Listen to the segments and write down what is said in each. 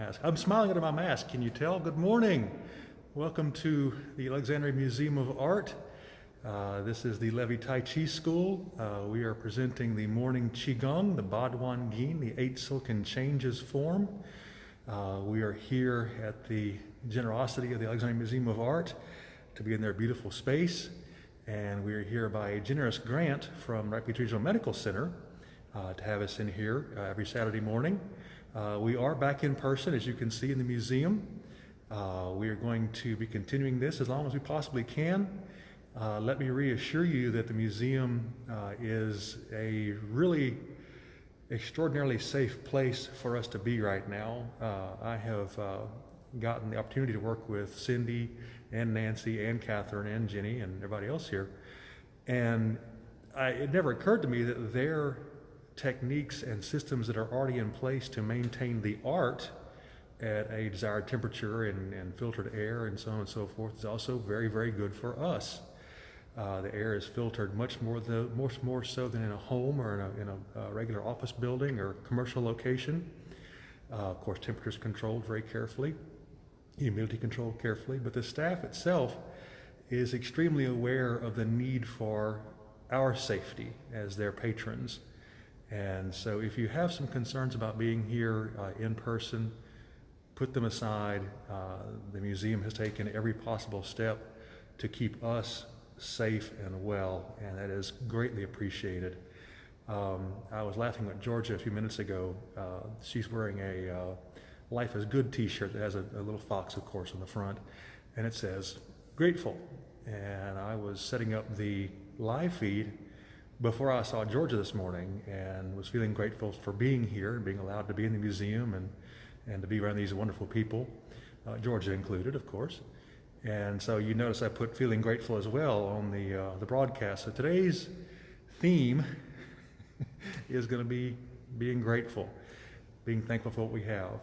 mask. I'm smiling under my mask, can you tell? Good morning. Welcome to the Alexandria Museum of Art. This is the Levi Tai Chi School. We are presenting the morning Qi Gong, the Baduan Jin, the Eight Silken Changes form. We are here at the generosity of the Alexandria Museum of Art to be in their beautiful space. And we are here by a generous grant from Rapides Regional Medical Center to have us in here every Saturday morning. We are back in person, as you can see in the museum. We are going to be continuing this as long as we possibly can. Let me reassure you that the museum is a really extraordinarily safe place for us to be right now. I have gotten the opportunity to work with Cindy and Nancy and Catherine and Jenny and everybody else here. And it never occurred to me that their techniques and systems that are already in place to maintain the art at a desired temperature and filtered air and so on and so forth is also very, very good for us. The air is filtered much more so than in a home or in a regular office building or commercial location. Of course, temperature is controlled very carefully, humidity controlled carefully, but the staff itself is extremely aware of the need for our safety as their patrons. And so if you have some concerns about being here in person, put them aside. The museum has taken every possible step to keep us safe and well, and that is greatly appreciated. I was laughing with Georgia a few minutes ago. She's wearing a Life is Good t-shirt that has a little fox, of course, on the front, and it says, grateful. And I was setting up the live feed before I saw Georgia this morning and was feeling grateful for being here and being allowed to be in the museum and to be around these wonderful people, Georgia included, of course. And so you notice I put feeling grateful as well on the broadcast. So today's theme is going to be being grateful, being thankful for what we have.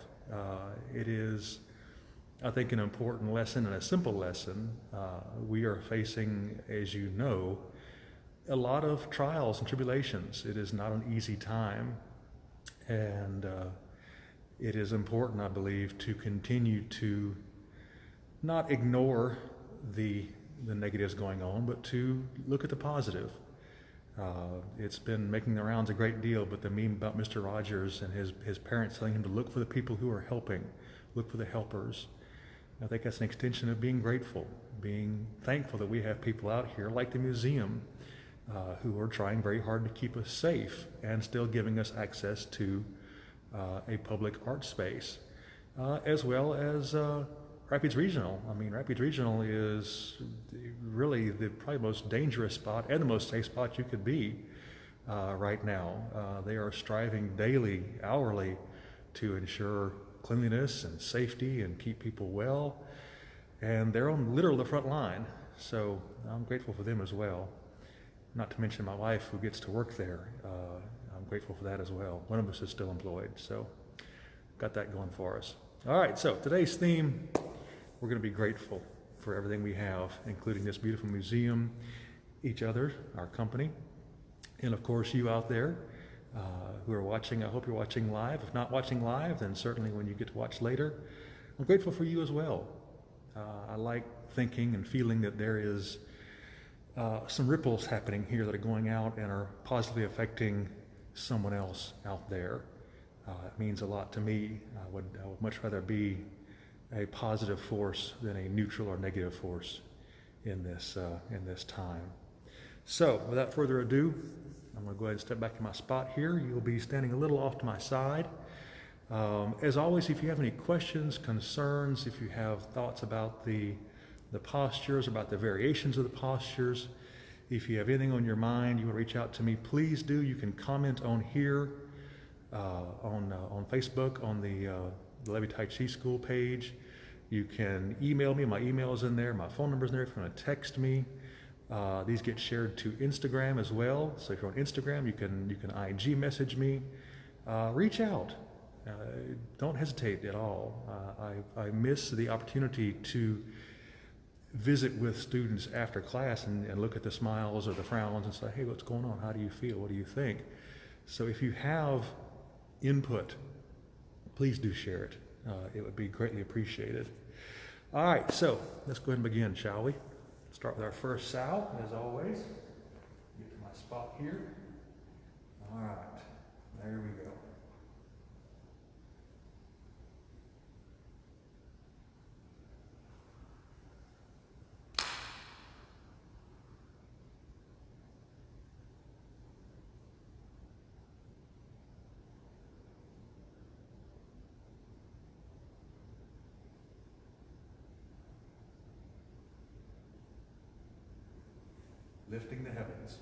It is, I think, an important lesson and a simple lesson. We are facing, as you know, a lot of trials and tribulations. It is not an easy time, and it is important, I believe, to continue to not ignore the negatives going on, but to look at the positive. It's been making the rounds a great deal, but the meme about Mr. Rogers and his parents telling him to look for the people who are helping, look for the helpers. I think that's an extension of being grateful, being thankful that we have people out here like the museum who are trying very hard to keep us safe and still giving us access to a public art space, as well as Rapides Regional. I mean, Rapides Regional is really the probably most dangerous spot and the most safe spot you could be right now. They are striving daily, hourly to ensure cleanliness and safety and keep people well. And they're on literally the front line. So I'm grateful for them as well. Not to mention my wife who gets to work there. I'm grateful for that as well. One of us is still employed, so got that going for us. All right, so today's theme, we're going to be grateful for everything we have, including this beautiful museum, each other, our company, and of course you out there who are watching. I hope you're watching live. If not watching live, then certainly when you get to watch later, I'm grateful for you as well. I like thinking and feeling that there is some ripples happening here that are going out and are positively affecting someone else out there. It means a lot to me. I would much rather be a positive force than a neutral or negative force in this time. So, without further ado, I'm going to go ahead and step back in my spot here. You'll be standing a little off to my side. As always, if you have any questions, concerns, if you have thoughts about the postures, about the variations of the postures, if you have anything on your mind, you want to reach out to me, please do. You can comment on here, on Facebook, on the Levi Tai Chi School page. You can email me. My email is in there. My phone number is in there if you want to text me. These get shared to Instagram as well. So if you're on Instagram, you can IG message me. Reach out. Don't hesitate at all. I miss the opportunity to visit with students after class and look at the smiles or the frowns and say, hey, what's going on? How do you feel? What do you think? So if you have input, please do share it. it would be greatly appreciated. All right, so let's go ahead and begin, shall we? Start with our first sow, as always. Get to my spot here. All right, there we go. Lifting the heavens.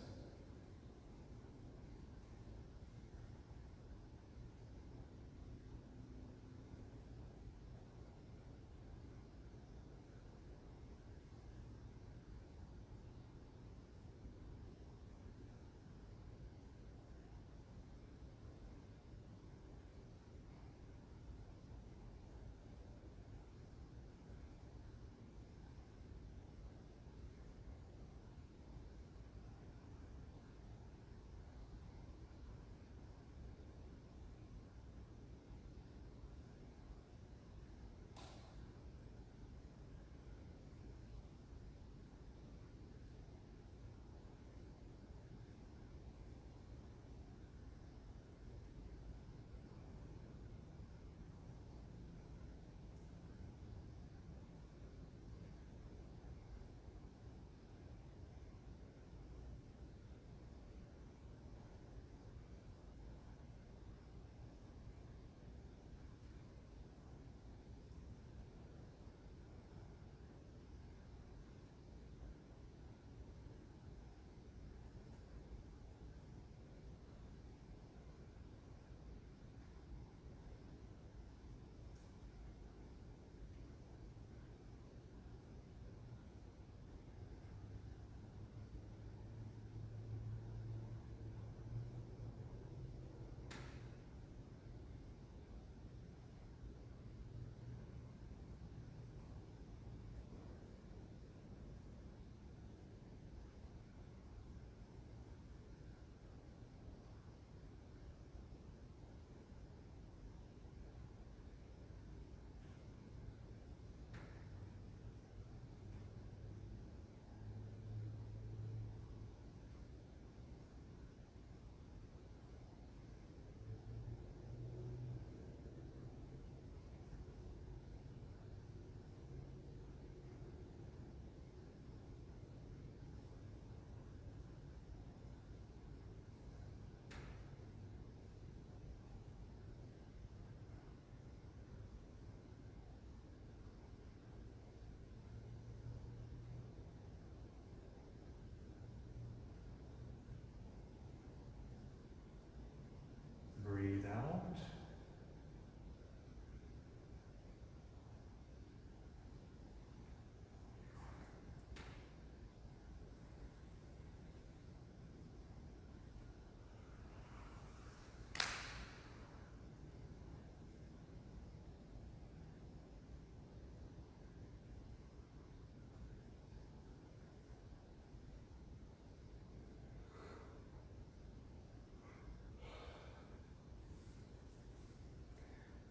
Breathe out.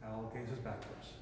Owl gazes backwards.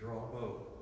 draw a bow.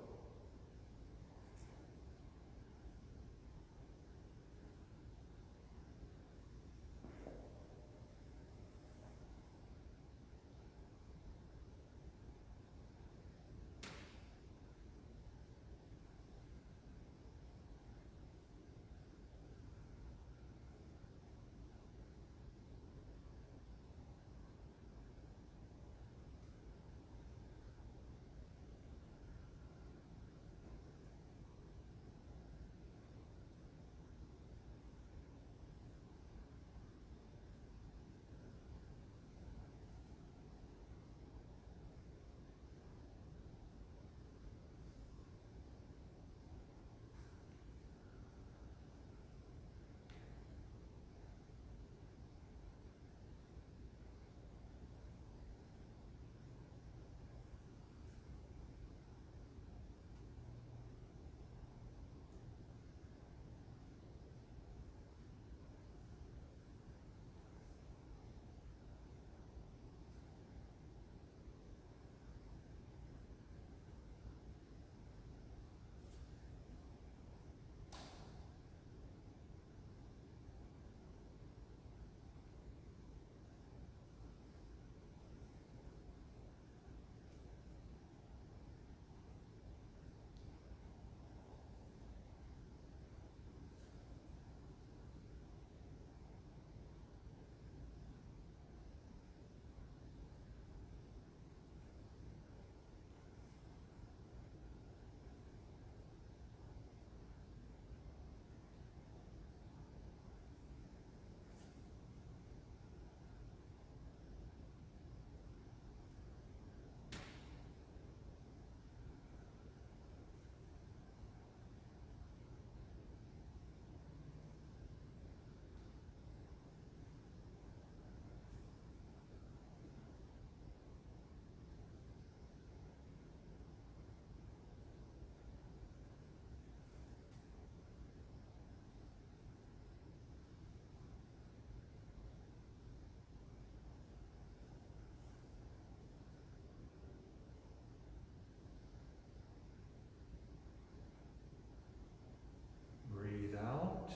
Breathe out.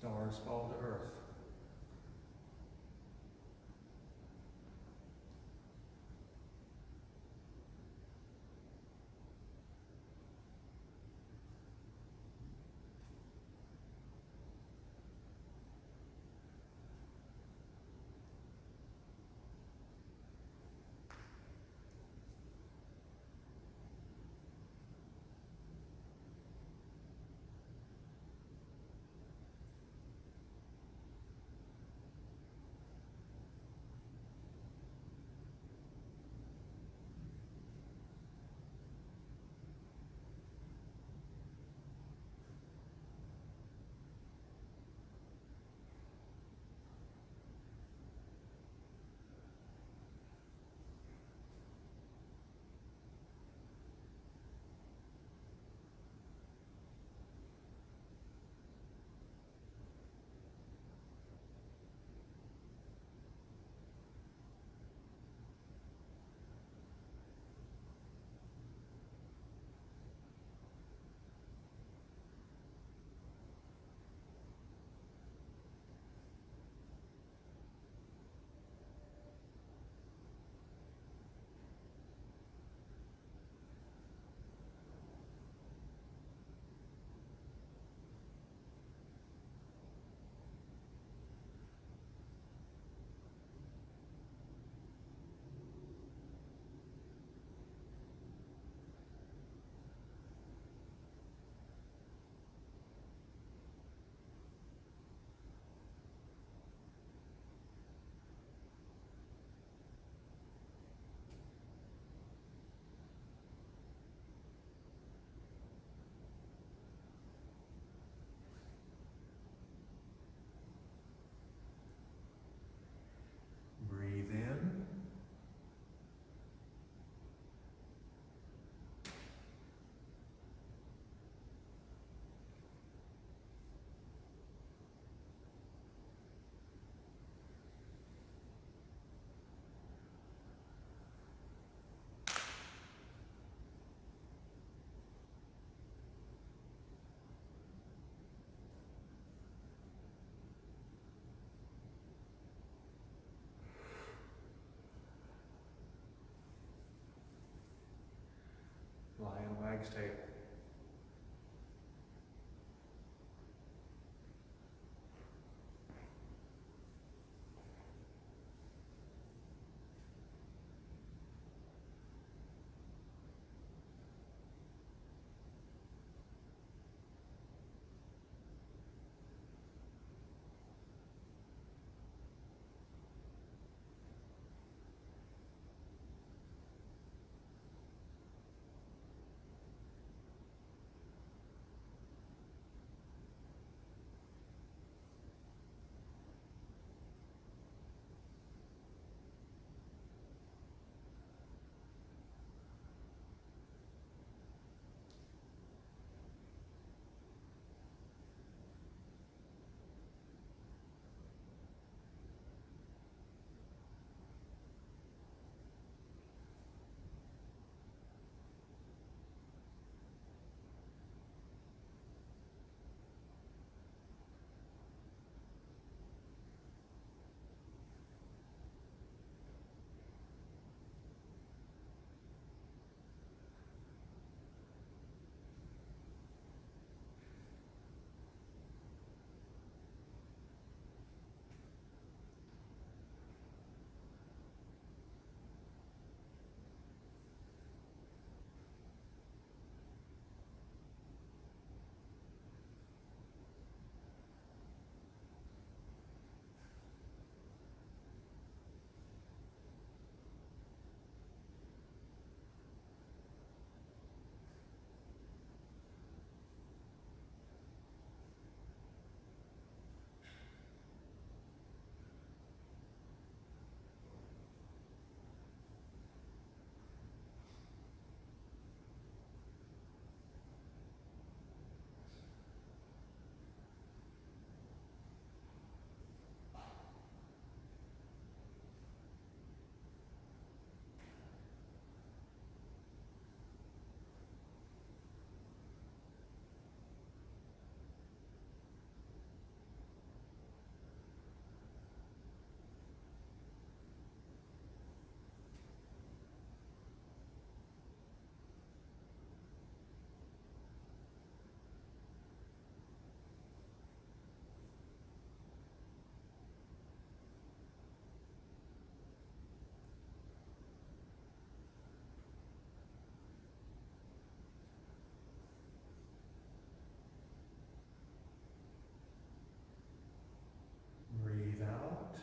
Stars fall to earth. next table. Breathe out.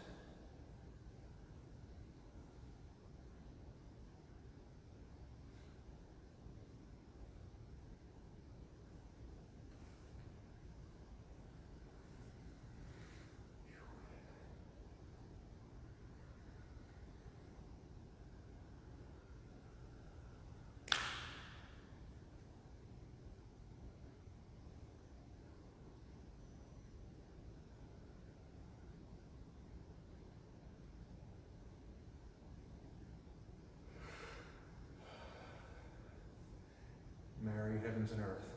Marry heavens and earth.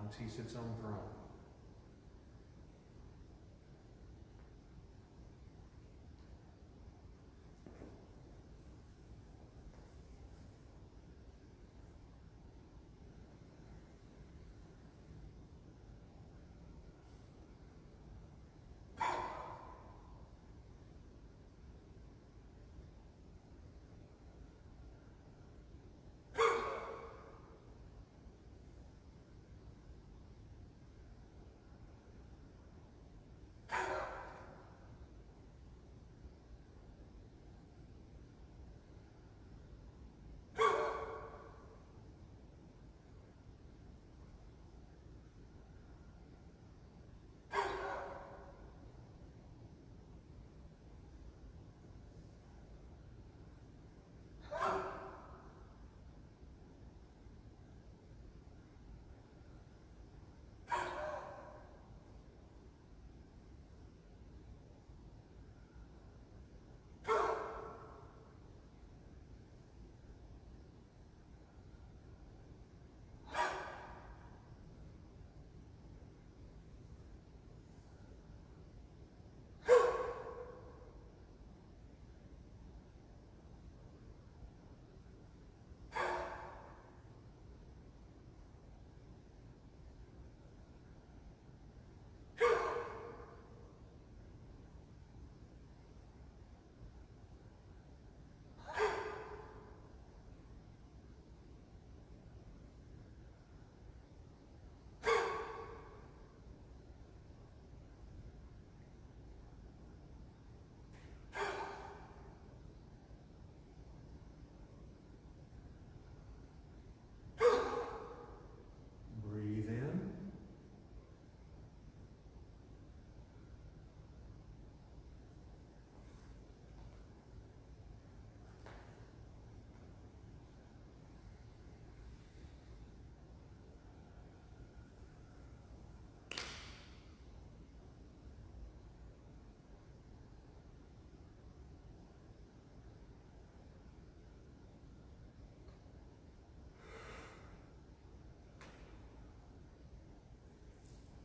once he sits on the throne.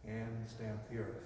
And stamp the earth.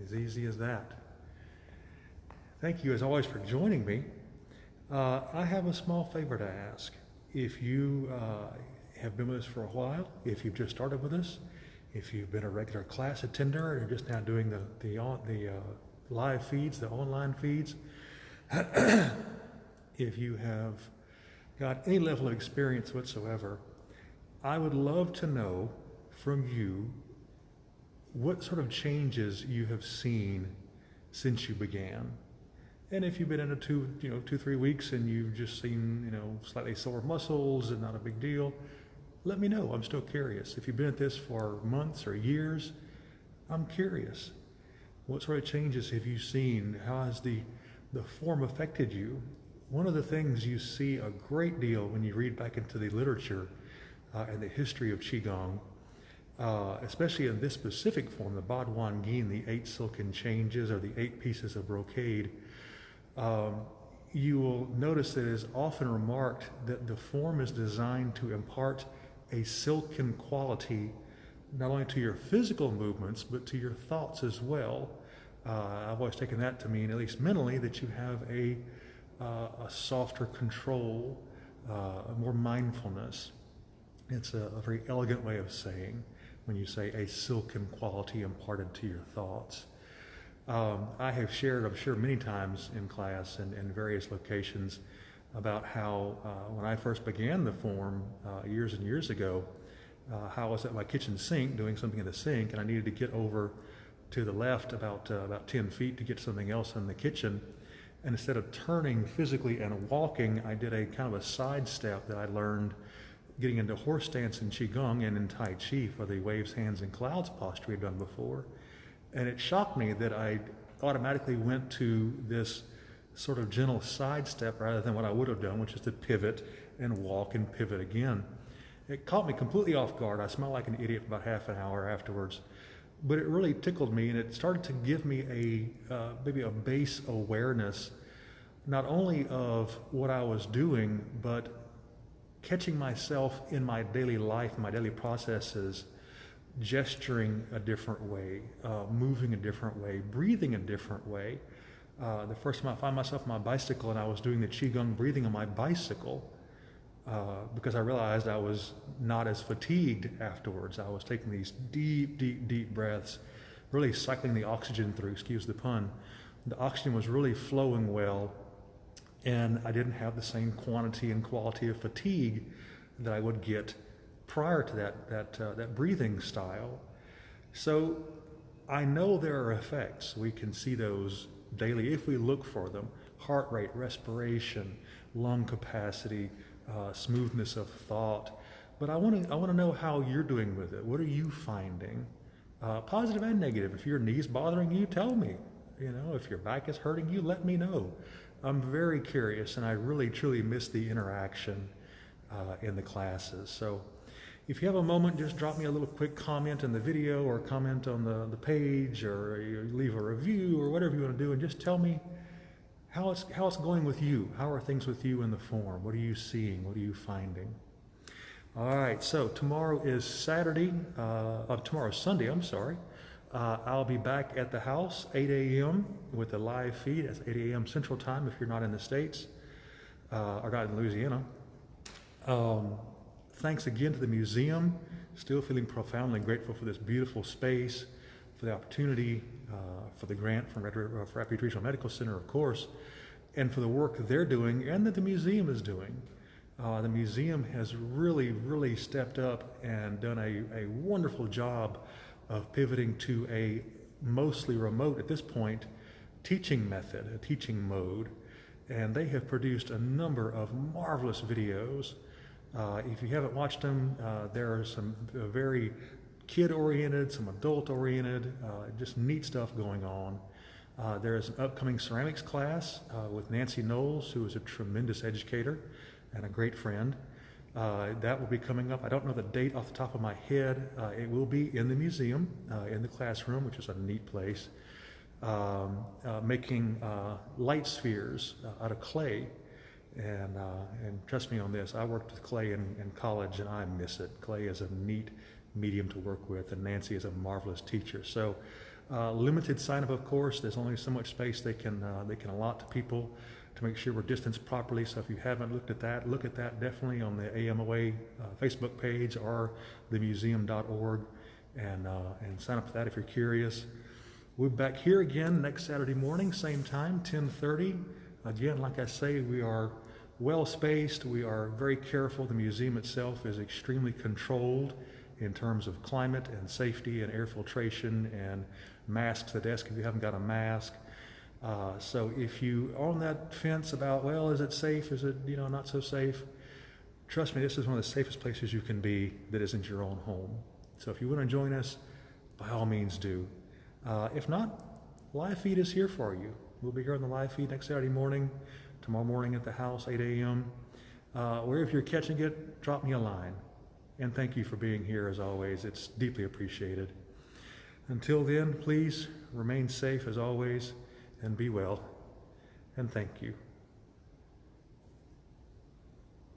As easy as that. Thank you as always for joining me. I have a small favor to ask. If you have been with us for a while, if you've just started with us, if you've been a regular class attender and you're just now doing the live feeds, the online feeds, if you have got any level of experience whatsoever, I would love to know from you what sort of changes you have seen since you began. And if you've been in a 2-3 weeks and you've just seen, slightly sore muscles and not a big deal, let me know. I'm still curious. If you've been at this for months or years, I'm curious. What sort of changes have you seen? How has the form affected you? One of the things you see a great deal when you read back into the literature and the history of Qi Gong, especially in this specific form, the Baduan Jin, the 8 Silken Changes, or the 8 pieces of brocade, you will notice that it is often remarked that the form is designed to impart a silken quality not only to your physical movements, but to your thoughts as well. I've always taken that to mean, at least mentally, that you have a softer control, more mindfulness. It's a very elegant way of saying when you say a silken quality imparted to your thoughts. I have shared, I'm sure, many times in class and in various locations about how when I first began the form years and years ago, how I was at my kitchen sink doing something in the sink, and I needed to get over to the left about 10 feet to get something else in the kitchen. And instead of turning physically and walking, I did a kind of a side step that I learned getting into horse stance in Qi Gong and in Tai Chi for the waves, hands, and clouds posture we'd done before. And it shocked me that I automatically went to this sort of gentle side step rather than what I would have done, which is to pivot and walk and pivot again. It caught me completely off guard. I smelled like an idiot for about half an hour afterwards. But it really tickled me, and it started to give me maybe a base awareness, not only of what I was doing, but catching myself in my daily life, my daily processes, gesturing a different way, moving a different way, breathing a different way. The first time I found myself on my bicycle and I was doing the Qi Gong breathing on my bicycle, because I realized I was not as fatigued afterwards. I was taking these deep, deep, deep breaths, really cycling the oxygen through, excuse the pun. The oxygen was really flowing well, and I didn't have the same quantity and quality of fatigue that I would get prior to that breathing style. So I know there are effects. We can see those daily if we look for them. Heart rate, respiration, lung capacity, smoothness of thought. But I want to know how you're doing with it. What are you finding? Positive and negative. If your knee's bothering you, tell me. You know, if your back is hurting you, let me know. I'm very curious, and I really truly miss the interaction in the classes. So if you have a moment, just drop me a little quick comment in the video or comment on the page, or you leave a review or whatever you want to do, and just tell me how it's going with you. How are things with you in the form? What are you seeing? What are you finding? All right, so tomorrow is Saturday. Tomorrow is Sunday, I'm sorry. I'll be back at the house 8 a.m. with a live feed. That's 8 a.m. Central Time if you're not in the States or not in Louisiana. Thanks again to the museum. Still feeling profoundly grateful for this beautiful space, for the opportunity, for the grant from Rapid Regional Medical Center, of course, and for the work they're doing and that the museum is doing. The museum has really, really stepped up and done a wonderful job of pivoting to a mostly remote, at this point, teaching method, a teaching mode. And they have produced a number of marvelous videos. If you haven't watched them, there are some very kid-oriented, some adult-oriented, just neat stuff going on. There is an upcoming ceramics class with Nancy Knowles, who is a tremendous educator and a great friend. That will be coming up. I don't know the date off the top of my head. It will be in the museum, in the classroom, which is a neat place, making light spheres out of clay. And trust me on this, I worked with clay in college and I miss it. Clay is a neat medium to work with, and Nancy is a marvelous teacher. So limited sign up, of course. There's only so much space they can allot to people to make sure we're distanced properly. So if you haven't looked at that, look at that definitely on the AMoA Facebook page or themuseum.org, and sign up for that if you're curious. We'll be back here again next Saturday morning, same time, 10:30. Again, like I say, we are well spaced. We are very careful. The museum itself is extremely controlled in terms of climate and safety and air filtration and masks at the desk if you haven't got a mask. So if you are on that fence about, well, is it safe? Is it, not so safe? Trust me, this is one of the safest places you can be that isn't your own home. So if you want to join us, by all means do. If not, live feed is here for you. We'll be here on the live feed next Saturday morning, tomorrow morning at the house, 8 a.m. Wherever you're catching it, drop me a line. And thank you for being here as always. It's deeply appreciated. Until then, please remain safe as always and be well. And thank you.